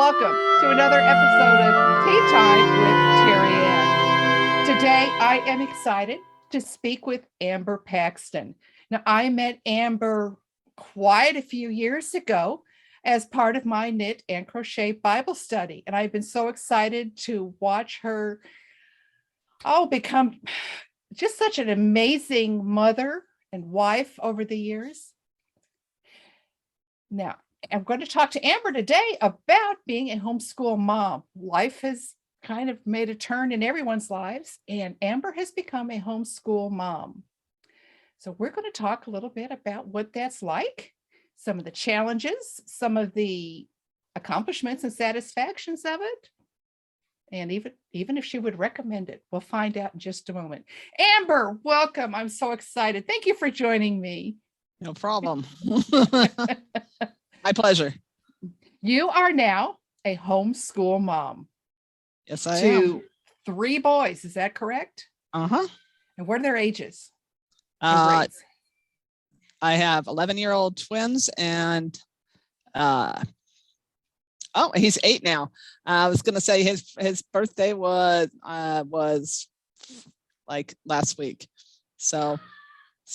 Welcome to another episode of Tea Time with Terry Ann. Today, I am excited to speak with Amber Paxton. Now, I met Amber quite a few years ago as part of my knit and crochet Bible study, and I've been so excited to watch her become just such an amazing mother and wife over the years. Now, I'm going to talk to Amber today about being a homeschool mom. Life has kind of made a turn in everyone's lives, and Amber has become a homeschool mom. So we're going to talk a little bit about what that's like, some of the challenges, some of the accomplishments and satisfactions of it, and even if she would recommend it. We'll find out in just a moment. Amber, welcome. I'm so excited. Thank you for joining me. No problem. My pleasure. You are now a homeschool mom. Yes, I am. To 3 boys, is that correct? Uh-huh. And what are their ages? I have 11-year-old twins and he's 8 now. I was gonna say his birthday was like last week. So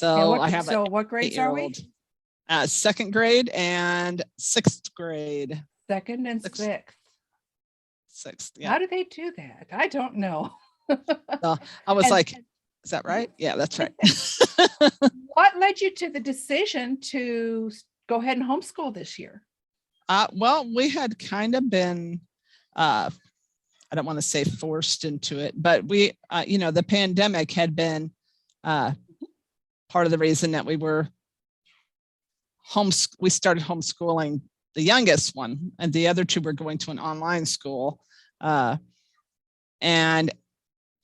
I have what grades are we? 2nd grade and 6th grade. 2nd and 6th. 6th, yeah. How do they do that? I don't know. I was is that right? Yeah, that's right. What led you to the decision to go ahead and homeschool this year? Well, we had kind of been, I don't want to say forced into it, but we, the pandemic had been part of the reason that we were we started homeschooling the youngest one, and the other 2 were going to an online school. And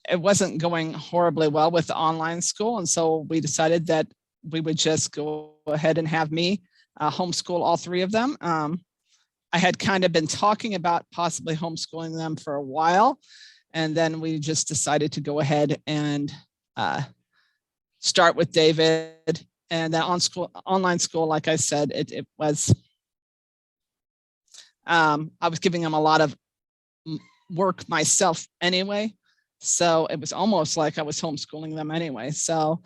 it wasn't going horribly well with the online school. And so we decided that we would just go ahead and have me homeschool all 3 of them. I had kind of been talking about possibly homeschooling them for a while. And then we just decided to go ahead and start with David. And that online school, like I said, it was, I was giving him a lot of work myself anyway. So it was almost like I was homeschooling them anyway. So,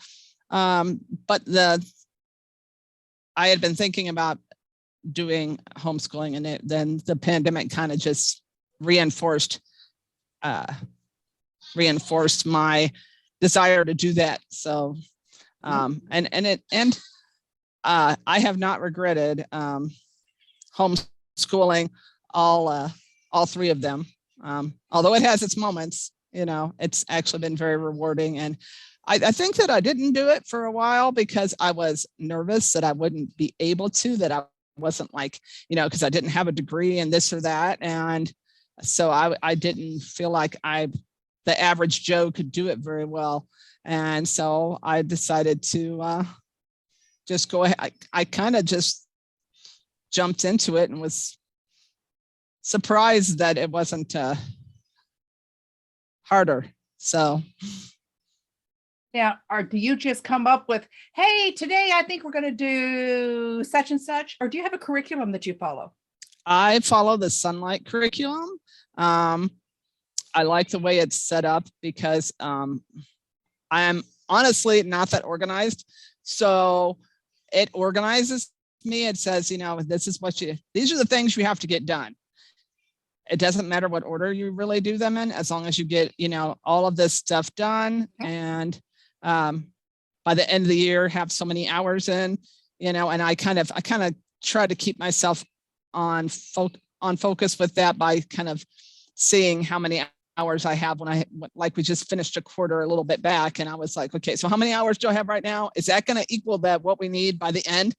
but I had been thinking about doing homeschooling, and then the pandemic kind of just reinforced my desire to do that. So, I have not regretted homeschooling all 3 of them. Although it has its moments, it's actually been very rewarding. And I think that I didn't do it for a while because I was nervous that I wouldn't be able to, that I wasn't because I didn't have a degree in this or that. And so I didn't feel like the average Joe could do it very well. And so I decided to just go ahead. I kind of just jumped into it and was surprised that it wasn't harder. So. Yeah. Or do you just come up with, hey, today I think we're going to do such and such? Or do you have a curriculum that you follow? I follow the Sunlight curriculum. I like the way it's set up because I am honestly not that organized. So it organizes me. It says, these are the things you have to get done. It doesn't matter what order you really do them in, as long as you get, all of this stuff done. And by the end of the year, have so many hours in, and I kind of try to keep myself on focus with that by kind of seeing how many hours I have when we just finished a quarter a little bit back. And I was like, okay, so how many hours do I have right now? Is that going to equal what we need by the end?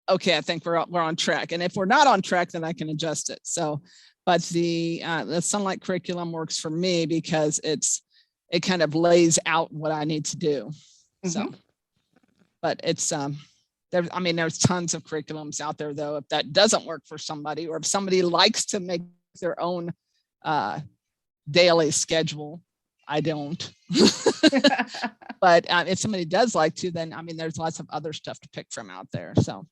Okay, I think we're on track. And if we're not on track, then I can adjust it. So, but the Sunlight curriculum works for me because it kind of lays out what I need to do. Mm-hmm. So, but it's there's tons of curriculums out there though. If that doesn't work for somebody, or if somebody likes to make their own daily schedule, I don't. But if somebody does like to, then there's lots of other stuff to pick from out there. So.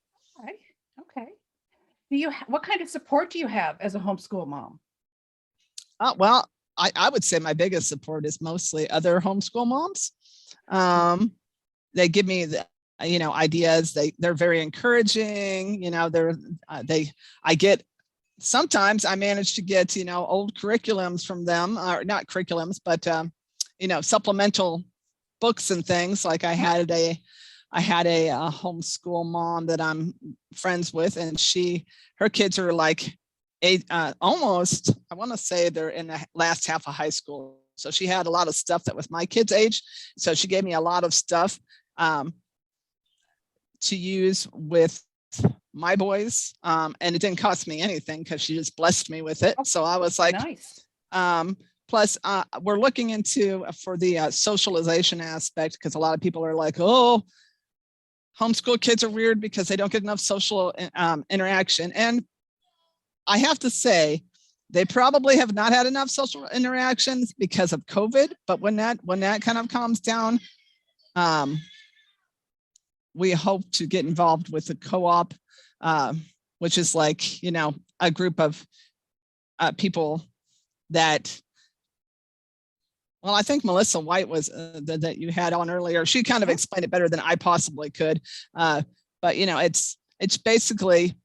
Okay. what kind of support do you have as a homeschool mom? Well, I would say my biggest support is mostly other homeschool moms. They give me the, ideas. They're very encouraging. I get, sometimes I manage to get, old curriculums from them, or not curriculums, but, supplemental books and things. Like I had a homeschool mom that I'm friends with, and her kids are like almost, I want to say they're in the last half of high school. So she had a lot of stuff that was my kids' age. So she gave me a lot of stuff to use with my boys. And it didn't cost me anything because she just blessed me with it. So I was like, nice. Plus, we're looking into for the socialization aspect, because a lot of people are like, oh, homeschool kids are weird because they don't get enough social interaction. And I have to say, they probably have not had enough social interactions because of COVID. But when that kind of calms down, we hope to get involved with the co-op, which is like, a group of people that, well, I think Melissa White was that you had on earlier. She kind of explained it better than I possibly could. But it's basically,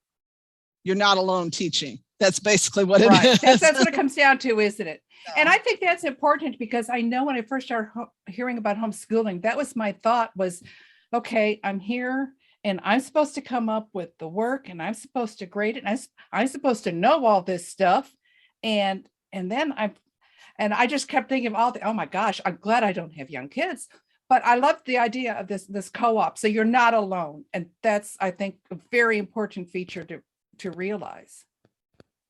you're not alone teaching. That's basically what it is. That's what it comes down to, isn't it? Yeah. And I think that's important, because I know when I first started hearing about homeschooling, that was my thought was, okay, I'm here and I'm supposed to come up with the work, and I'm supposed to grade it, and I'm supposed to know all this stuff. And then I just kept thinking of oh my gosh, I'm glad I don't have young kids. But I love the idea of this co-op. So you're not alone. And that's, I think, a very important feature to realize.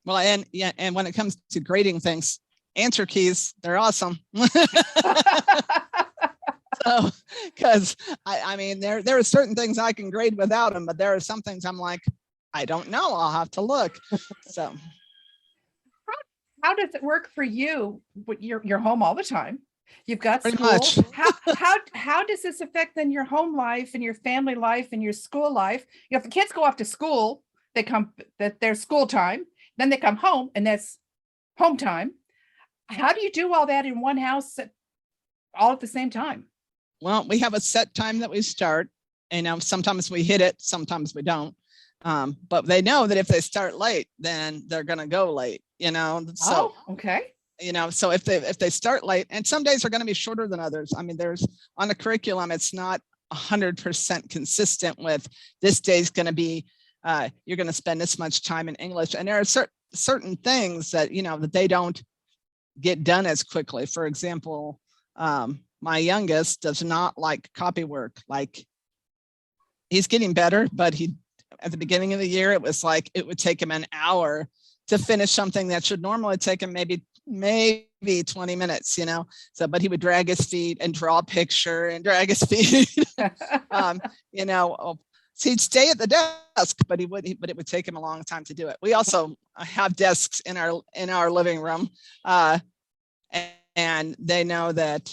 Well, and when it comes to grading things, answer keys, they're awesome. So, because I mean, there are certain things I can grade without them, but there are some things I'm like, I don't know, I'll have to look. So how does it work for you? You're home all the time. You've got pretty school. much. How does this affect then your home life and your family life and your school life? If the kids go off to school, their school time, then they come home and that's home time. How do you do all that in one house all at the same time? Well, we have a set time that we start, and sometimes we hit it, sometimes we don't. But they know that if they start late, then they're going to go late, So, okay. So if they start late, and some days are going to be shorter than others. I mean, there's on the curriculum, it's not 100% consistent with this day's going to be, you're going to spend this much time in English. And there are certain things that, that they don't get done as quickly. For example, my youngest does not like copy work. Like, he's getting better, but at the beginning of the year, it was like it would take him an hour to finish something that should normally take him maybe 20 minutes, So, but he would drag his feet and draw a picture and drag his feet. So he'd stay at the desk, but it would take him a long time to do it. We also have desks in our living room, and they know that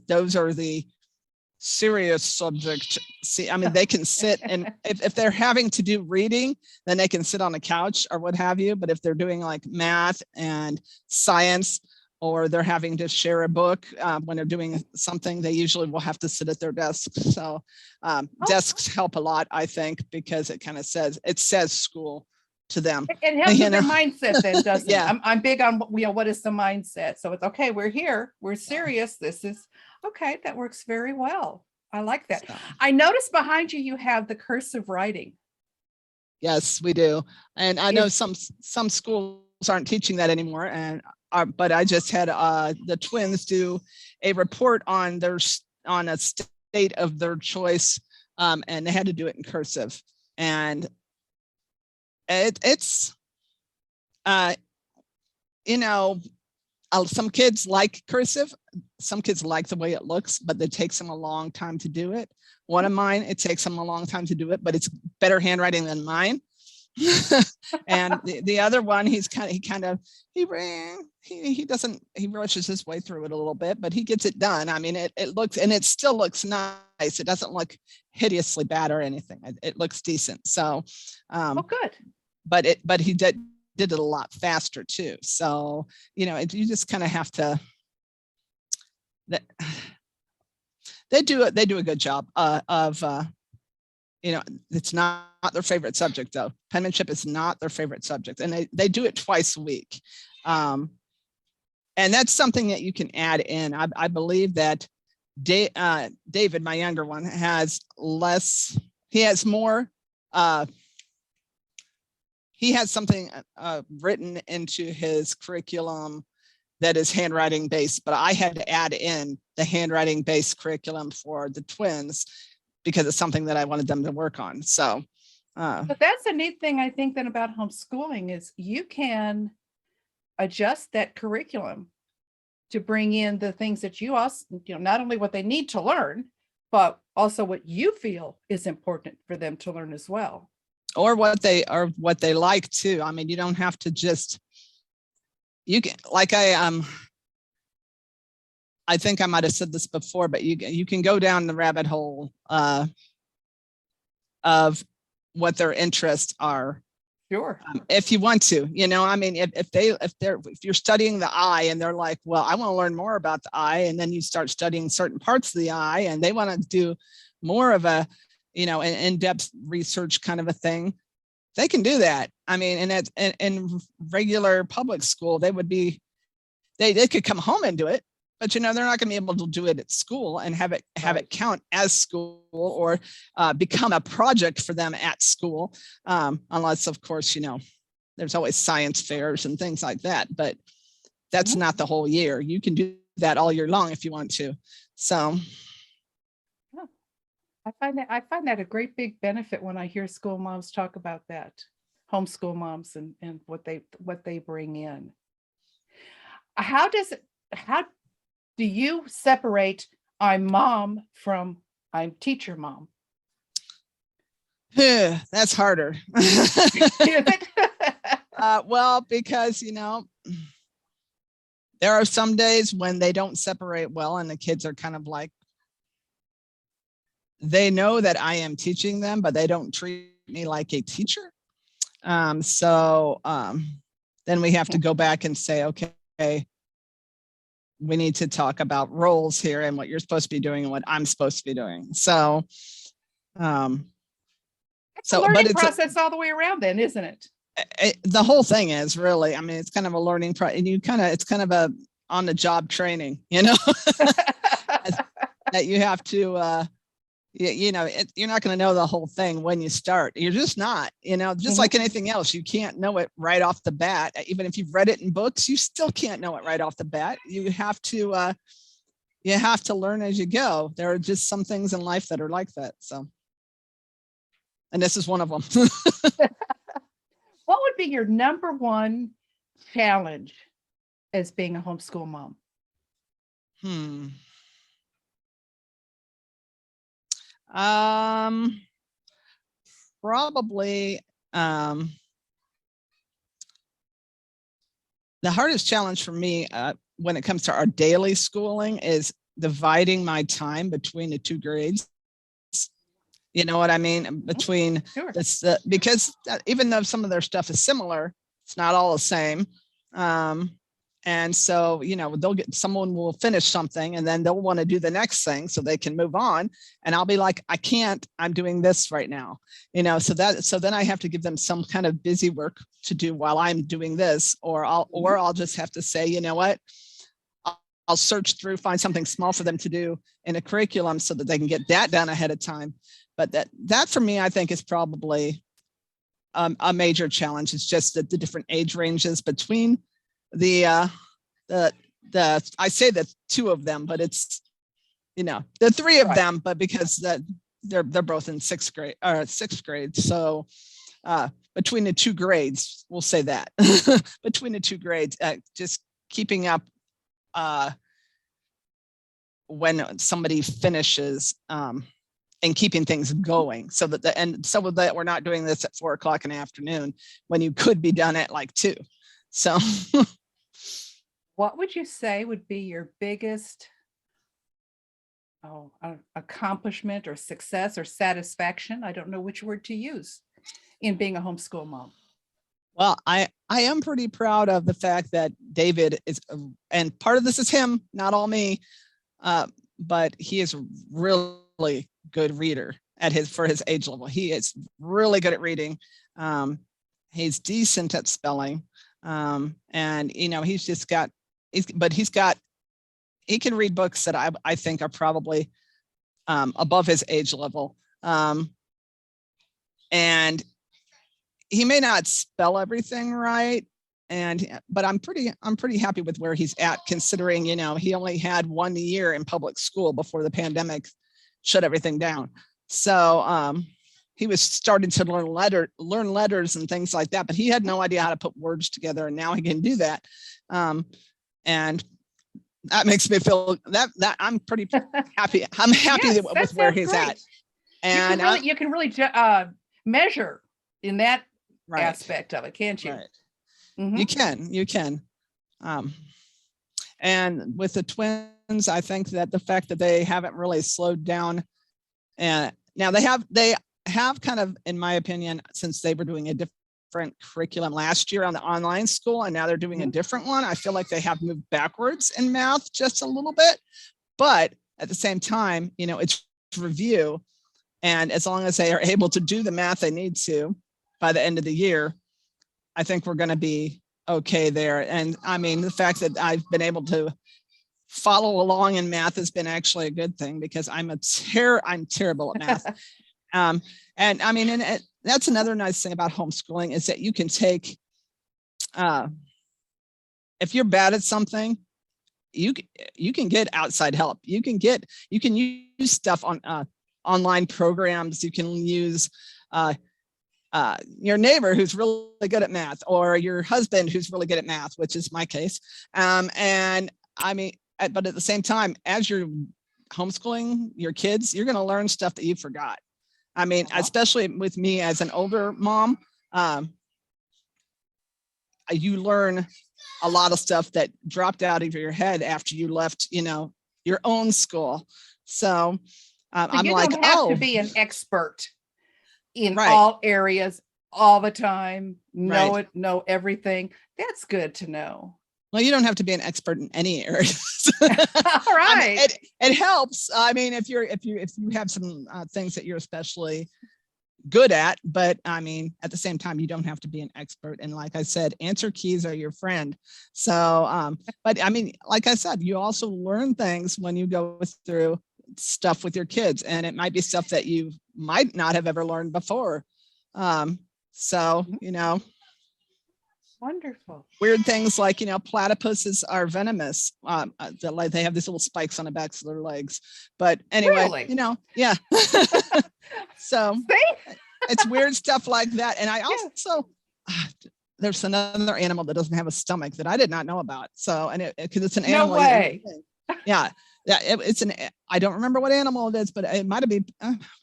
those are the serious subject. See, I mean, they can sit, and if they're having to do reading, then they can sit on a couch or what have you. But if they're doing like math and science, or they're having to share a book, when they're doing something, they usually will have to sit at their desks. So desks help a lot, I think, because it kind of says school to them. It helps with their mindset then, doesn't Yeah. it? I'm big on, what is the mindset? So it's okay, we're here, we're serious. This is okay. That works very well. I like that. So, I noticed behind you, you have the cursive writing. Yes, we do. And I know some schools aren't teaching that anymore. But I just had the twins do a report on a state of their choice, and they had to do it in cursive. And it's some kids like cursive, some kids like the way it looks, but it takes them a long time to do it. One of mine, it takes them a long time to do it, but it's better handwriting than mine. And the other one, he rushes his way through it a little bit, but he gets it done. I mean, it still looks nice. It doesn't look hideously bad or anything. It looks decent. So, Oh, good. but he did it a lot faster too. So, you just kind of have to, they do a good job of, it's not their favorite subject though. Penmanship is not their favorite subject, and they do it twice a week. And that's something that you can add in. I believe that David, my younger one, has less, he has more, he has something written into his curriculum that is handwriting based, but I had to add in the handwriting based curriculum for the twins because it's something that I wanted them to work on. So, but that's a neat thing, I think, then about homeschooling is you can adjust that curriculum to bring in the things that you also, not only what they need to learn, but also what you feel is important for them to learn as well. Or what they like too. I mean, you don't have to just, you can, like I think I might have said this before, but you can go down the rabbit hole of what their interests are. Sure. If you want to, I mean, if you're studying the eye and they're like, well, I want to learn more about the eye, and then you start studying certain parts of the eye and they want to do more of a, an in-depth research kind of a thing, they can do that. I mean, and in regular public school, they could come home and do it, but they're not going to be able to do it at school and have it count as school or become a project for them at school, unless, of course, there's always science fairs and things like that. But that's not the whole year. You can do that all year long if you want to. So, I find that a great big benefit when I hear school moms talk about that, homeschool moms and what they bring in. How do you separate I'm mom from I'm teacher mom? That's harder. Well, because, there are some days when they don't separate well and the kids are kind of like, they know that I am teaching them, but they don't treat me like a teacher. So then we have to go back and say, okay, we need to talk about roles here and what you're supposed to be doing and what I'm supposed to be doing. So, it's a learning process all the way around then, isn't it? The whole thing is really, I mean, it's kind of a learning process, and it's kind of a on the job training, that you have to, you're not going to know the whole thing when you start. You're just not, just like anything else, you can't know it right off the bat. Even if you've read it in books, you still can't know it right off the bat. You have to learn as you go. There are just some things in life that are like that. So, and this is one of them. What would be your number one challenge as being a homeschool mom? Probably the hardest challenge for me when it comes to our daily schooling is dividing my time between the two grades. You know what I mean? Between this, because even though some of their stuff is similar, it's not all the same. And so, someone will finish something and then they'll want to do the next thing so they can move on. And I'll be like, I can't, I'm doing this right now, so then I have to give them some kind of busy work to do while I'm doing this, or I'll just have to say, you know what, I'll search through, find something small for them to do in a curriculum so that they can get that done ahead of time. But that for me, I think is probably a major challenge. It's just that the different age ranges between the I say that two of them, but it's the three of them, but because they're both in sixth grade. So between the two grades, we'll say that between the two grades, just keeping up when somebody finishes and keeping things going so that we're not doing this at 4 o'clock in the afternoon when you could be done at like 2. So What would you say would be your biggest accomplishment or success or satisfaction? I don't know which word to use in being a homeschool mom. well, I am pretty proud of the fact that David is, and part of this is him, not all me, but he is a really good reader for his age level. He is really good at reading. He's decent at spelling, and he can read books that I think are probably above his age level, and he may not spell everything right, but I'm pretty happy with where he's at, considering he only had 1 year in public school before the pandemic shut everything down. So he was starting to learn letters and things like that, but he had no idea how to put words together, and now he can do that. And that makes me feel that I'm pretty happy. I'm happy Yes, with where he's great. at. And you can really measure in that right, aspect of it, can't you? Right. Mm-hmm. You can. And with the twins, I think that the fact that they haven't really slowed down, and now they have kind of, in my opinion, since they were doing a different curriculum last year on the online school, and now they're doing a different one, I feel like they have moved backwards in math just a little bit. But at the same time, it's review. And as long as they are able to do the math they need to by the end of the year, I think we're going to be okay there. And I mean, the fact that I've been able to follow along in math has been actually a good thing, because I'm terrible at math. And I mean, and that's another nice thing about homeschooling, is that you can take, if you're bad at something, you can get outside help. You can use stuff on online programs. You can use your neighbor who's really good at math, or your husband who's really good at math, which is my case. And I mean, but at the same time, as you're homeschooling your kids, you're going to learn stuff that you forgot. I mean, especially with me as an older mom, you learn a lot of stuff that dropped out of your head after you left, your own school. So I'm you like, don't have to be an expert in right, all areas all the time. Right. Know everything. That's good to know. Well, you don't have to be an expert in any areas. All right. I mean, it helps. I mean, if you have some things that you're especially good at, but I mean, at the same time, you don't have to be an expert. And like I said, answer keys are your friend. So, but I mean, like I said, you also learn things when you go through stuff with your kids, and it might be stuff that you might not have ever learned before. So, wonderful. Weird things like, platypuses are venomous. They have these little spikes on the backs of their legs. But anyway, really? Yeah. So it's weird stuff like that. And I also, there's another animal that doesn't have a stomach that I did not know about. So, and because it's an animal. No way. Yeah. I don't remember what animal it is, but it might've been,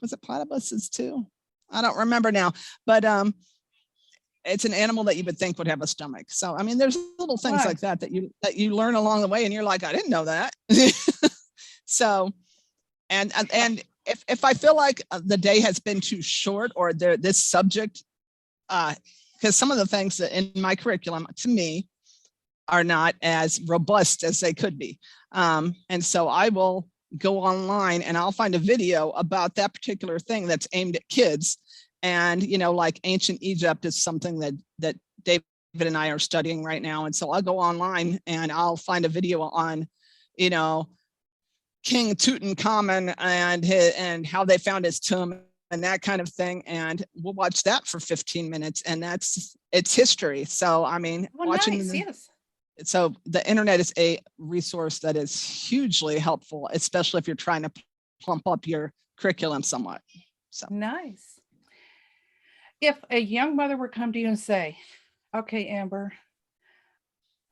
was it platypuses too? I don't remember now, but it's an animal that you would think would have a stomach. So, I mean, there's little things like that you learn along the way, and you're like, I didn't know that. So, and if I feel like the day has been too short, or this subject, because some of the things that in my curriculum, to me, are not as robust as they could be. And so I will go online and I'll find a video about that particular thing that's aimed at kids. And, like ancient Egypt is something that David and I are studying right now. And so I'll go online and I'll find a video on, King Tutankhamun and how they found his tomb and that kind of thing. And we'll watch that for 15 minutes, and it's history. So, I mean, yes. So the internet is a resource that is hugely helpful, especially if you're trying to plump up your curriculum somewhat. So nice. If a young mother were to come to you and say, okay, Amber,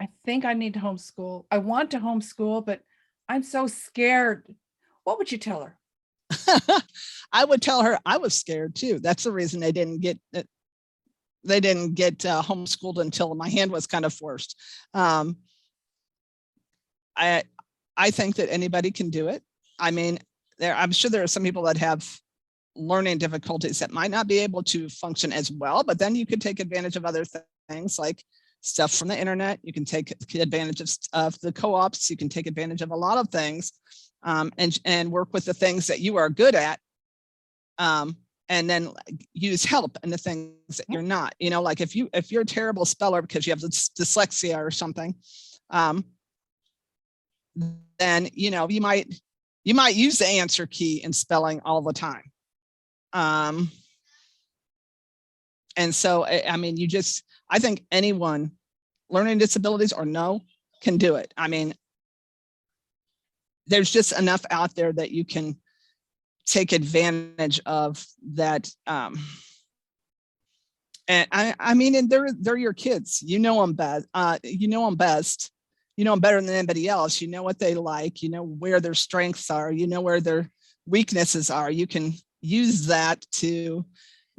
I think I need to homeschool. I want to homeschool, but I'm so scared. What would you tell her? I would tell her I was scared too. That's the reason they didn't get homeschooled until my hand was kind of forced. I I think that anybody can do it. I mean, I'm sure there are some people that have learning difficulties that might not be able to function as well, but then you could take advantage of other things like stuff from the internet. You can take advantage of the co-ops. You can take advantage of a lot of things, and work with the things that you are good at, and then use help in the things that you're not. You know, like if you're a terrible speller because you have dyslexia or something, then you might use the answer key in spelling all the time. And so, I mean, I think anyone, learning disabilities or no, can do it. I mean, there's just enough out there that you can take advantage of that. And I mean, and they're your kids. You know them best. You know them best. You know them better than anybody else. You know what they like. You know where their strengths are. You know where their weaknesses are. You can use that to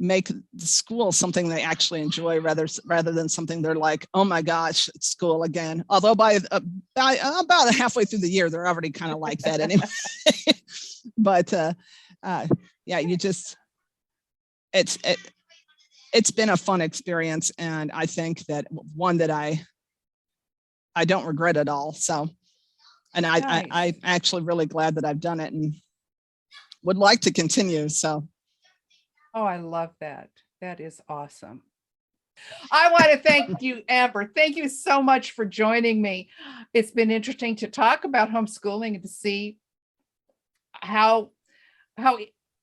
make the school something they actually enjoy rather than something they're like, oh my gosh, it's school again. Although by about halfway through the year, they're already kind of like that anyway. But yeah, it's been a fun experience, and I think that one that I don't regret at all. So, and Nice. I'm actually really glad that I've done it and would like to continue. So. Oh, I love that. That is awesome. I want to thank you, Amber. Thank you so much for joining me. It's been interesting to talk about homeschooling and to see how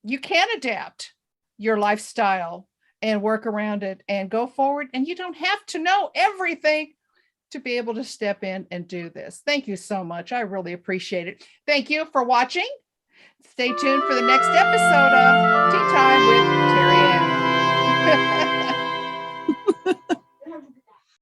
you can adapt your lifestyle and work around it and go forward. And you don't have to know everything to be able to step in and do this. Thank you so much. I really appreciate it. Thank you for watching. Stay tuned for the next episode of Tea Time with Terry Ann.